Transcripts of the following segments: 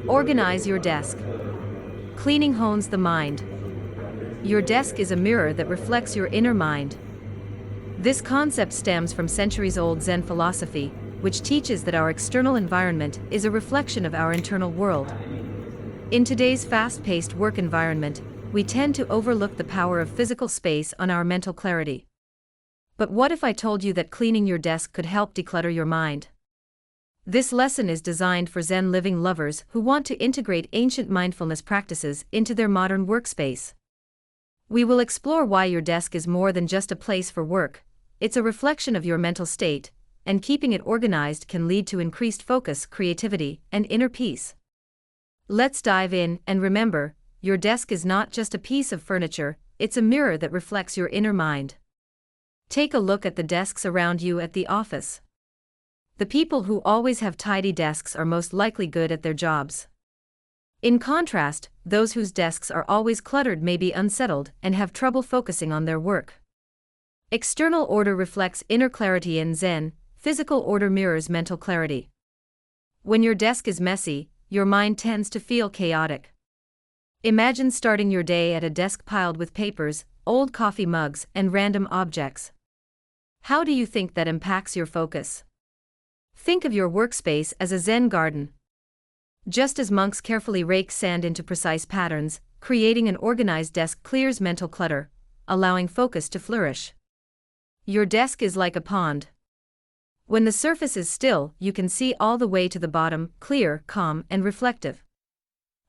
Organize your desk. Cleaning hones the mind. Your desk is a mirror that reflects your inner mind. This concept stems from centuries-old Zen philosophy, which teaches that our external environment is a reflection of our internal world. In today's fast-paced work environment, we tend to overlook the power of physical space on our mental clarity. But what if I told you that cleaning your desk could help declutter your mind? This lesson is designed for Zen living lovers who want to integrate ancient mindfulness practices into their modern workspace. We will explore why your desk is more than just a place for work. It's a reflection of your mental state, and keeping it organized can lead to increased focus, creativity, and inner peace. Let's dive in, and remember, your desk is not just a piece of furniture, it's a mirror that reflects your inner mind. Take a look at the desks around you at the office. The people who always have tidy desks are most likely good at their jobs. In contrast, those whose desks are always cluttered may be unsettled and have trouble focusing on their work. External order reflects inner clarity in Zen, physical order mirrors mental clarity. When your desk is messy, your mind tends to feel chaotic. Imagine starting your day at a desk piled with papers, old coffee mugs, and random objects. How do you think that impacts your focus? Think of your workspace as a Zen garden. Just as monks carefully rake sand into precise patterns, creating an organized desk clears mental clutter, allowing focus to flourish. Your desk is like a pond. When the surface is still, you can see all the way to the bottom, clear, calm, and reflective.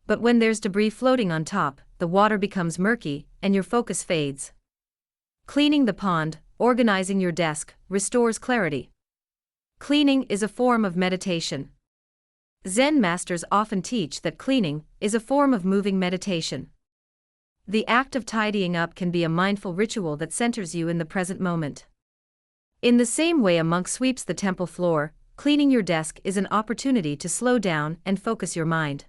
But when there's debris floating on top, the water becomes murky, and your focus fades. Cleaning the pond, organizing your desk, restores clarity. Cleaning is a form of meditation. Zen masters often teach that cleaning is a form of moving meditation. The act of tidying up can be a mindful ritual that centers you in the present moment. In the same way a monk sweeps the temple floor, cleaning your desk is an opportunity to slow down and focus your mind.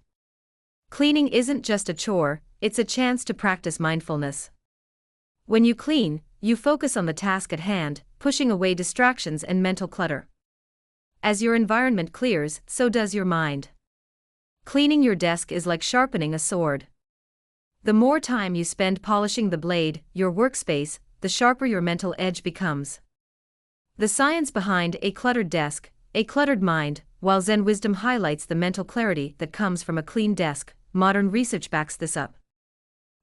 Cleaning isn't just a chore, it's a chance to practice mindfulness. When you clean, you focus on the task at hand, pushing away distractions and mental clutter. As your environment clears, so does your mind. Cleaning your desk is like sharpening a sword. The more time you spend polishing the blade, your workspace, the sharper your mental edge becomes. The science behind a cluttered desk, a cluttered mind, while Zen wisdom highlights the mental clarity that comes from a clean desk, modern research backs this up.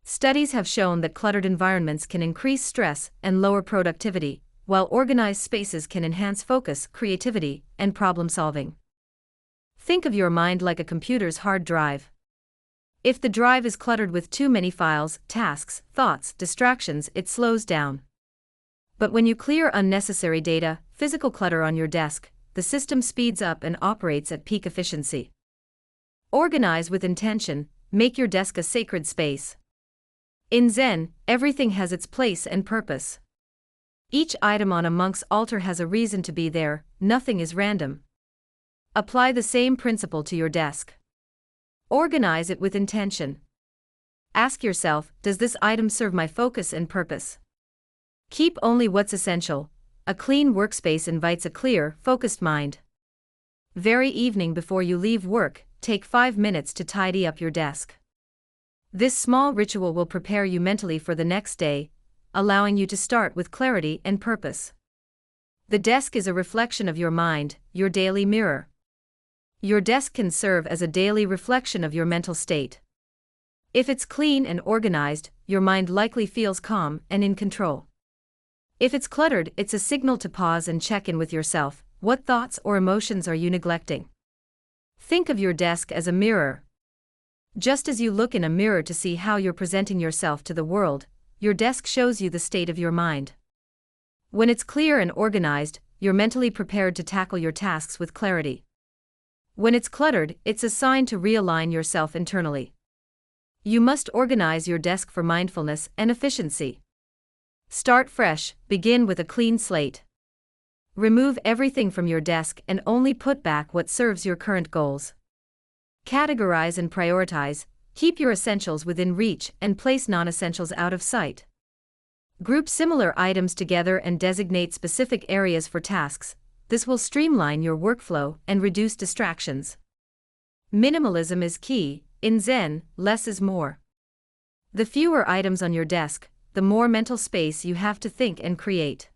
Studies have shown that cluttered environments can increase stress and lower productivity, while organized spaces can enhance focus, creativity, and problem-solving. Think of your mind like a computer's hard drive. If the drive is cluttered with too many files, tasks, thoughts, distractions, it slows down. But when you clear unnecessary data, physical clutter on your desk, the system speeds up and operates at peak efficiency. Organize with intention, make your desk a sacred space. In Zen, everything has its place and purpose. Each item on a monk's altar has a reason to be there, nothing is random. Apply the same principle to your desk. Organize it with intention. Ask yourself, does this item serve my focus and purpose? Keep only what's essential. A clean workspace invites a clear, focused mind. Very evening before you leave work, take 5 minutes to tidy up your desk. This small ritual will prepare you mentally for the next day, allowing you to start with clarity and purpose. The desk is a reflection of your mind, your daily mirror. Your desk can serve as a daily reflection of your mental state. If it's clean and organized, your mind likely feels calm and in control. If it's cluttered, it's a signal to pause and check in with yourself. What thoughts or emotions are you neglecting? Think of your desk as a mirror. Just as you look in a mirror to see how you're presenting yourself to the world, your desk shows you the state of your mind. When it's clear and organized, you're mentally prepared to tackle your tasks with clarity. When it's cluttered, it's a sign to realign yourself internally. You must organize your desk for mindfulness and efficiency. Start fresh, begin with a clean slate. Remove everything from your desk and only put back what serves your current goals. Categorize and prioritize, keep your essentials within reach and place non-essentials out of sight. Group similar items together and designate specific areas for tasks. This will streamline your workflow and reduce distractions. Minimalism is key. In Zen, less is more. The fewer items on your desk, the more mental space you have to think and create.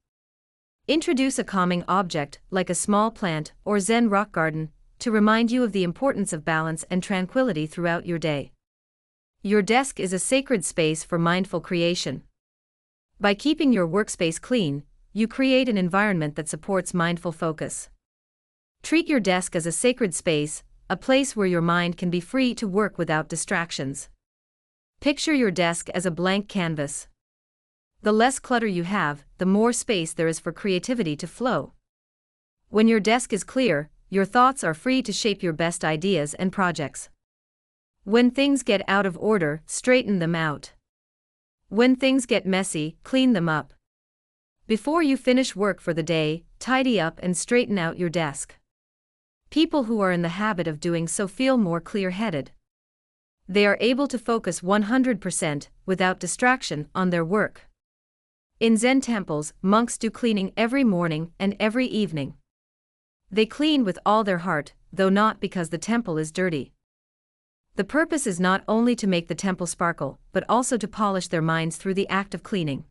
Introduce a calming object, like a small plant or Zen rock garden, to remind you of the importance of balance and tranquility throughout your day. Your desk is a sacred space for mindful creation. By keeping your workspace clean, you create an environment that supports mindful focus. Treat your desk as a sacred space, a place where your mind can be free to work without distractions. Picture your desk as a blank canvas. The less clutter you have, the more space there is for creativity to flow. When your desk is clear, your thoughts are free to shape your best ideas and projects. When things get out of order, straighten them out. When things get messy, clean them up. Before you finish work for the day, tidy up and straighten out your desk. People who are in the habit of doing so feel more clear-headed. They are able to focus 100%, without distraction, on their work. In Zen temples, monks do cleaning every morning and every evening. They clean with all their heart, though not because the temple is dirty. The purpose is not only to make the temple sparkle, but also to polish their minds through the act of cleaning.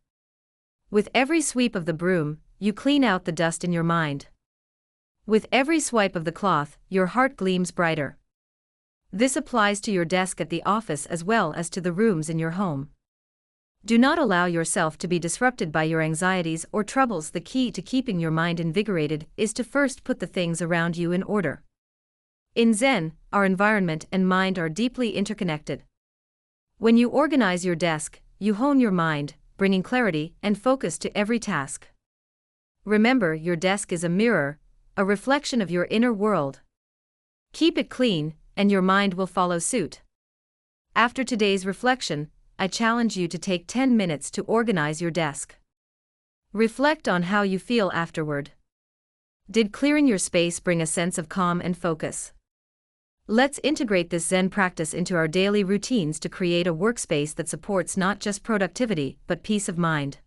With every sweep of the broom, you clean out the dust in your mind. With every swipe of the cloth, your heart gleams brighter. This applies to your desk at the office as well as to the rooms in your home. Do not allow yourself to be disrupted by your anxieties or troubles. The key to keeping your mind invigorated is to first put the things around you in order. In Zen, our environment and mind are deeply interconnected. When you organize your desk, you hone your mind, bringing clarity and focus to every task. Remember, your desk is a mirror, a reflection of your inner world. Keep it clean, and your mind will follow suit. After today's reflection, I challenge you to take 10 minutes to organize your desk. Reflect on how you feel afterward. Did clearing your space bring a sense of calm and focus? Let's integrate this Zen practice into our daily routines to create a workspace that supports not just productivity but peace of mind.